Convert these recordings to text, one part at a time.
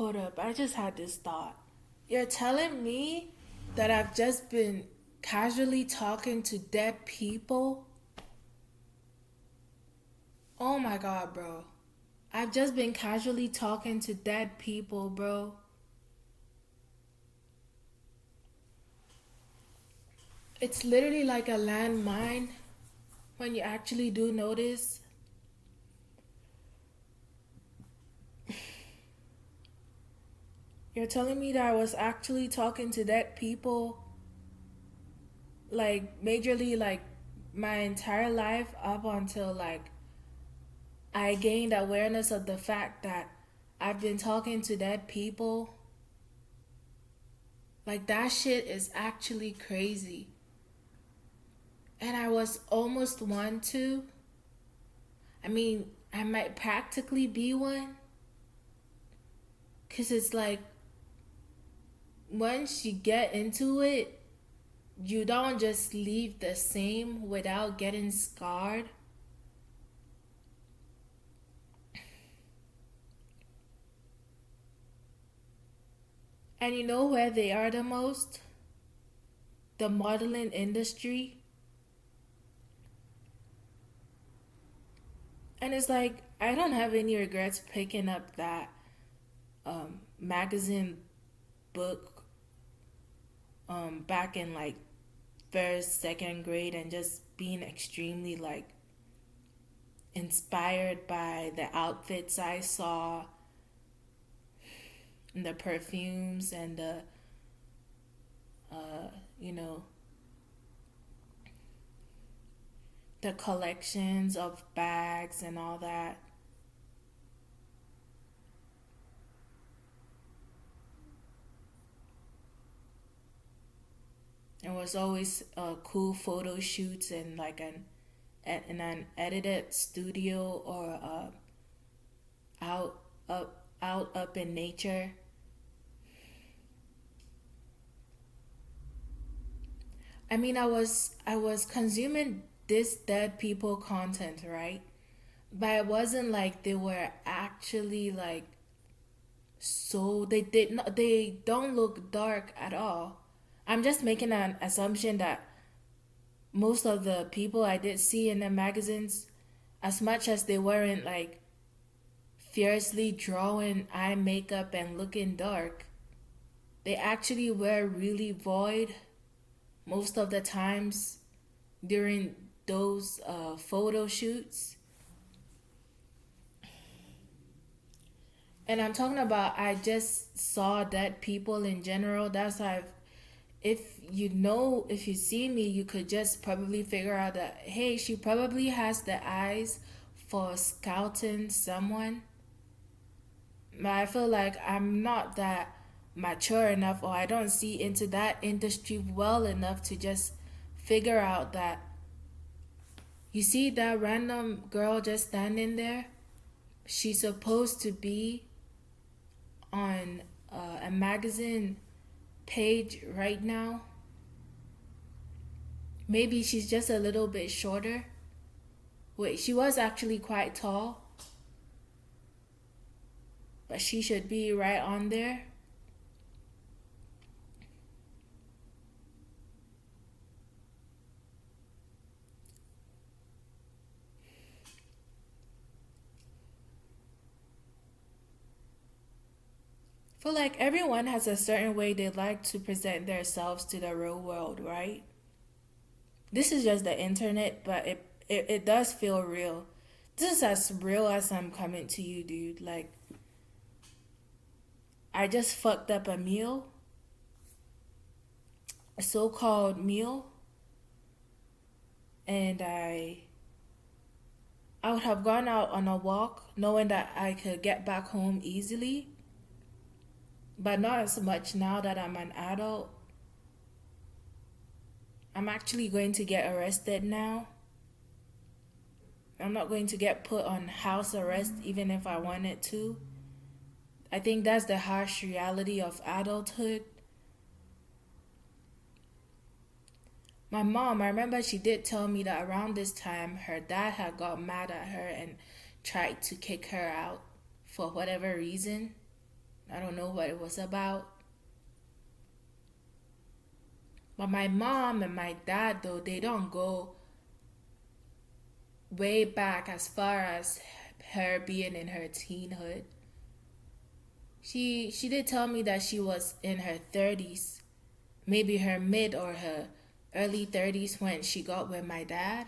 Hold up, I just had this thought. You're telling me that I've just been casually talking to dead people? Oh my god, bro. I've just been casually talking to dead people, bro. It's literally like a landmine when you actually do notice. You're telling me that I was actually talking to dead people, like, majorly, like, my entire life up until, like, I gained awareness of the fact that I've been talking to dead people. Like, that shit is actually crazy. And I was almost one too. I mean, I might practically be one. Because it's like, once you get into it, you don't just leave the same without getting scarred. And you know where they are the most? The modeling industry. And it's like, I don't have any regrets picking up that magazine book back in like first, second grade and just being extremely like inspired by the outfits I saw and the perfumes and the, you know, the collections of bags and all that. It was always cool photo shoots and like in an edited studio or out up in nature. I mean, I was consuming this dead people content, right? But it wasn't like they were actually like, so they don't look dark at all. I'm just making an assumption that most of the people I did see in the magazines, as much as they weren't like fiercely drawing eye makeup and looking dark, they actually were really void most of the times during those photo shoots. And I'm talking about, I just saw dead people in general. That's why if if you see me, you could just probably figure out that, hey, she probably has the eyes for scouting someone. But I feel like I'm not that mature enough, or I don't see into that industry well enough to just figure out that, you see that random girl just standing there? She's supposed to be on a magazine page right now. Maybe she's just a little bit shorter. Wait, she was actually quite tall, but she should be right on there. I feel like everyone has a certain way they like to present themselves to the real world, right? This is just the internet, but it does feel real. This is as real as I'm coming to you, dude. Like, I just fucked up a meal, a so called meal, and I would have gone out on a walk knowing that I could get back home easily, but not as much now that I'm an adult. I'm actually going to get arrested now. I'm not going to get put on house arrest even if I wanted to. I think that's the harsh reality of adulthood. My mom, I remember she did tell me that around this time her dad had got mad at her and tried to kick her out for whatever reason. I don't know what it was about. But my mom and my dad, though, they don't go way back as far as her being in her teenhood. She did tell me that she was in her 30s, maybe her mid or her early 30s when she got with my dad.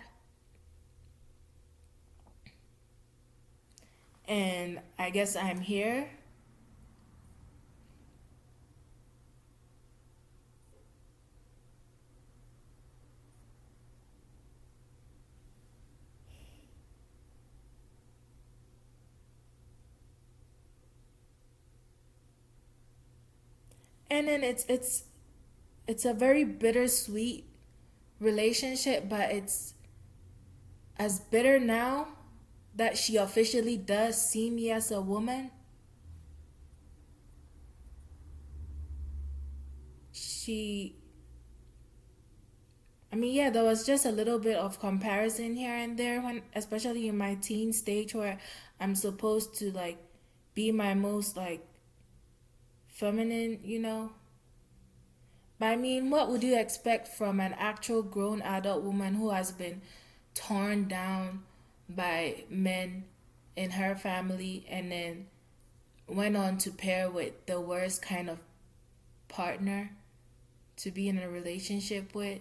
And I guess I'm here. And then it's a very bittersweet relationship, but it's as bitter now that she officially does see me as a woman. She I mean, yeah, there was just a little bit of comparison here and there when especially in my teen stage where I'm supposed to like be my most like feminine, you know. But I mean, what would you expect from an actual grown adult woman who has been torn down by men in her family and then went on to pair with the worst kind of partner to be in a relationship with?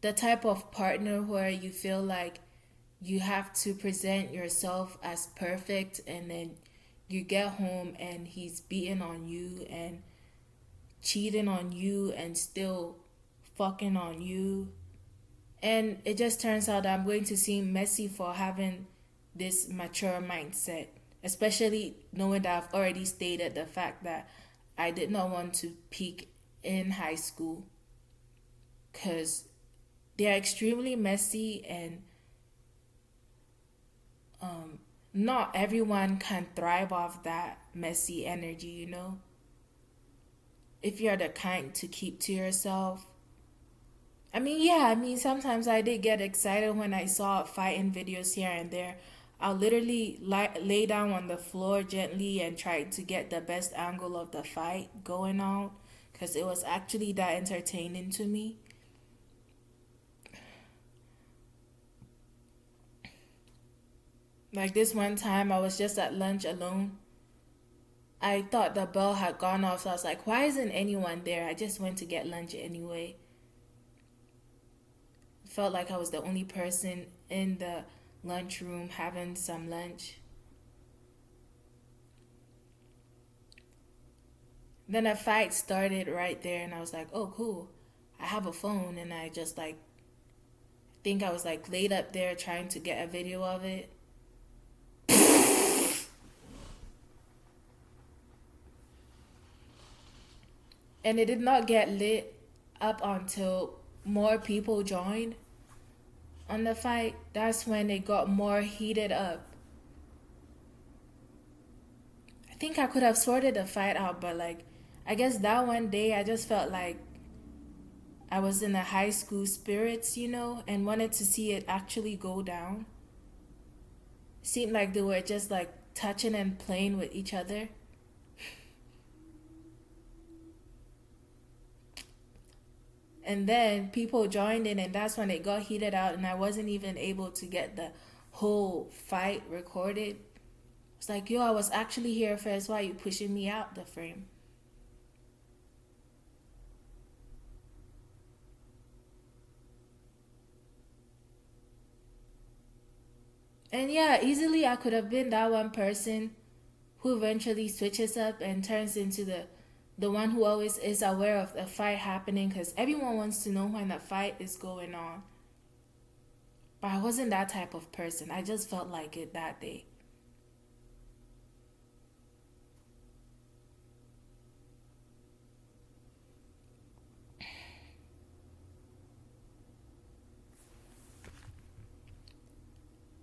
The type of partner where you feel like you have to present yourself as perfect and then you get home and he's beating on you and cheating on you and still fucking on you. And it just turns out that I'm going to seem messy for having this mature mindset, especially knowing that I've already stated the fact that I did not want to peak in high school because they are extremely messy and not everyone can thrive off that messy energy, you know? If you're the kind to keep to yourself. I mean, yeah, I mean, sometimes I did get excited when I saw fighting videos here and there. I'll literally lay down on the floor gently and try to get the best angle of the fight going on because it was actually that entertaining to me. Like this one time, I was just at lunch alone. I thought the bell had gone off, so I was like, why isn't anyone there? I just went to get lunch anyway. Felt like I was the only person in the lunchroom having some lunch. Then a fight started right there, and I was like, oh, cool. I have a phone, and I just like, think I was like laid up there trying to get a video of it. And it did not get lit up until more people joined on the fight. That's when it got more heated up. I think I could have sorted the fight out, but like, I guess that one day I just felt like I was in the high school spirits, you know, and wanted to see it actually go down. Seemed like they were just like touching and playing with each other. And then people joined in, and that's when it got heated out, and I wasn't even able to get the whole fight recorded. It's like, yo, I was actually here first. Why are you pushing me out the frame? And yeah, easily I could have been that one person who eventually switches up and turns into the one who always is aware of the fight happening because everyone wants to know when a fight is going on. But I wasn't that type of person. I just felt like it that day.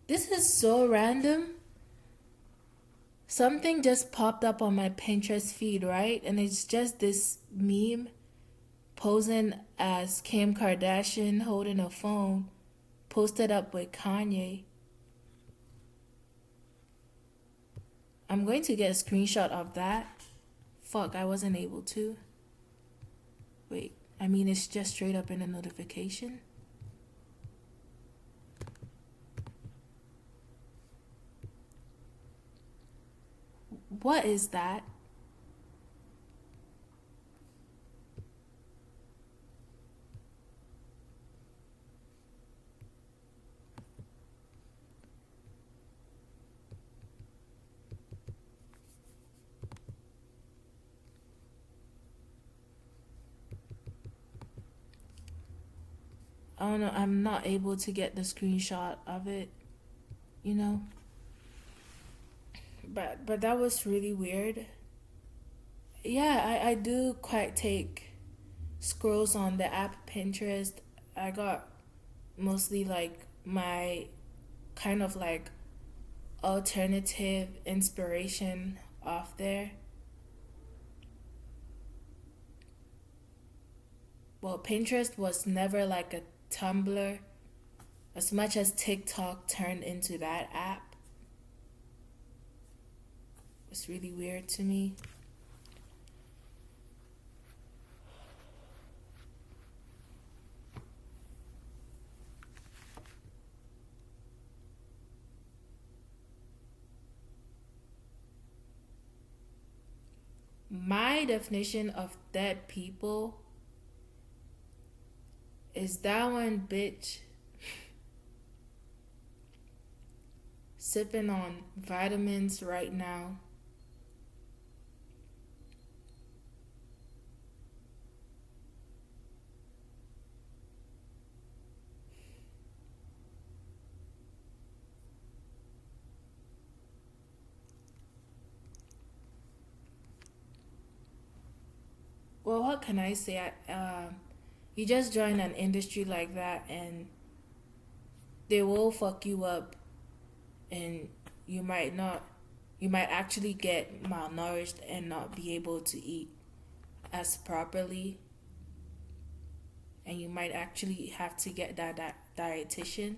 This is so random. Something just popped up on my Pinterest feed, right? And it's just this meme posing as Kim Kardashian holding a phone, posted up with Kanye. I'm going to get a screenshot of that fuck, I wasn't able to. Wait, I mean, it's just straight up in a notification. What is that? I don't know. I'm not able to get the screenshot of it, you know. But that was really weird. Yeah, I do quite take scrolls on the app Pinterest. I got mostly like my kind of like alternative inspiration off there. Well, Pinterest was never like a Tumblr as much as TikTok turned into that app. It's really weird to me. My definition of dead people is that one bitch sipping on vitamins right now. Well, what can I say? You just join an industry like that, and they will fuck you up, and you might not. You might actually get malnourished and not be able to eat as properly, and you might actually have to get that dietitian.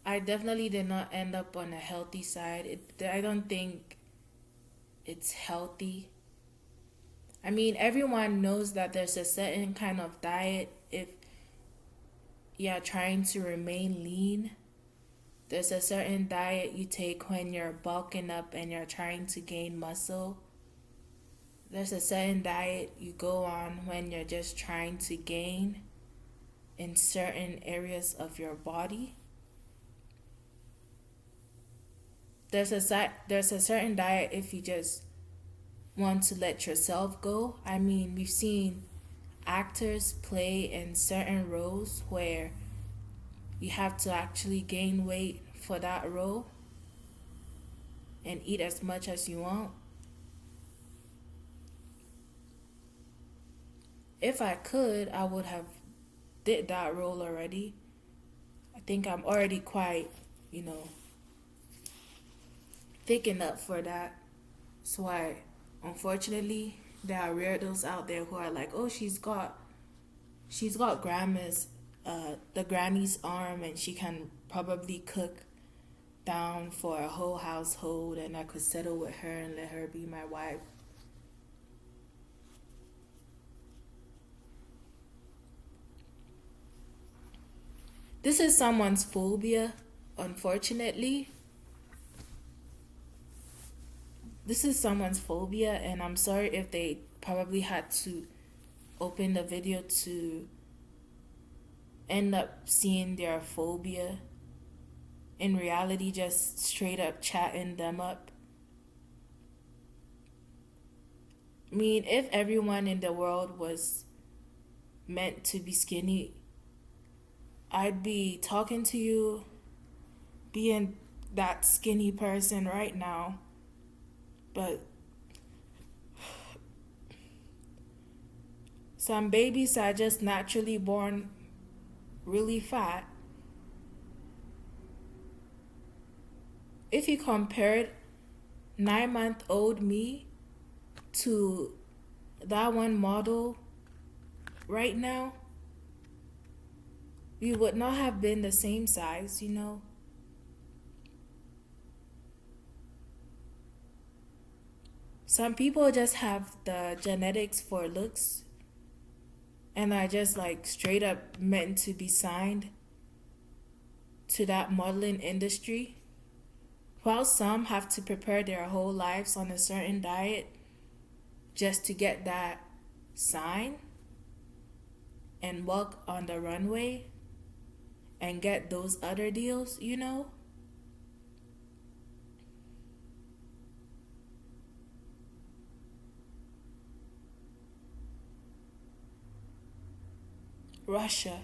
I definitely did not end up on a healthy side. I don't think it's healthy. I mean, everyone knows that there's a certain kind of diet if you're trying to remain lean. There's a certain diet you take when you're bulking up and you're trying to gain muscle. There's a certain diet you go on when you're just trying to gain in certain areas of your body. There's a certain diet if you just want to let yourself go. I mean, we've seen actors play in certain roles where you have to actually gain weight for that role and eat as much as you want. If I could, I would have did that role already. I think I'm already quite, you know, thick enough for that. So why, unfortunately, there are weirdos out there who are like, oh, she's got grandma's, the granny's arm, and she can probably cook down for a whole household, and I could settle with her and let her be my wife. This is someone's phobia, unfortunately. This is someone's phobia, and I'm sorry if they probably had to open the video to end up seeing their phobia. In reality, just straight up chatting them up. I mean, if everyone in the world was meant to be skinny, I'd be talking to you, being that skinny person right now. But some babies are just naturally born really fat. if you compared 9-month-old me to that one model right now, we would not have been the same size, you know? Some people just have the genetics for looks and are just like straight up meant to be signed to that modeling industry, while some have to prepare their whole lives on a certain diet just to get that sign and walk on the runway and get those other deals, you know? Russia.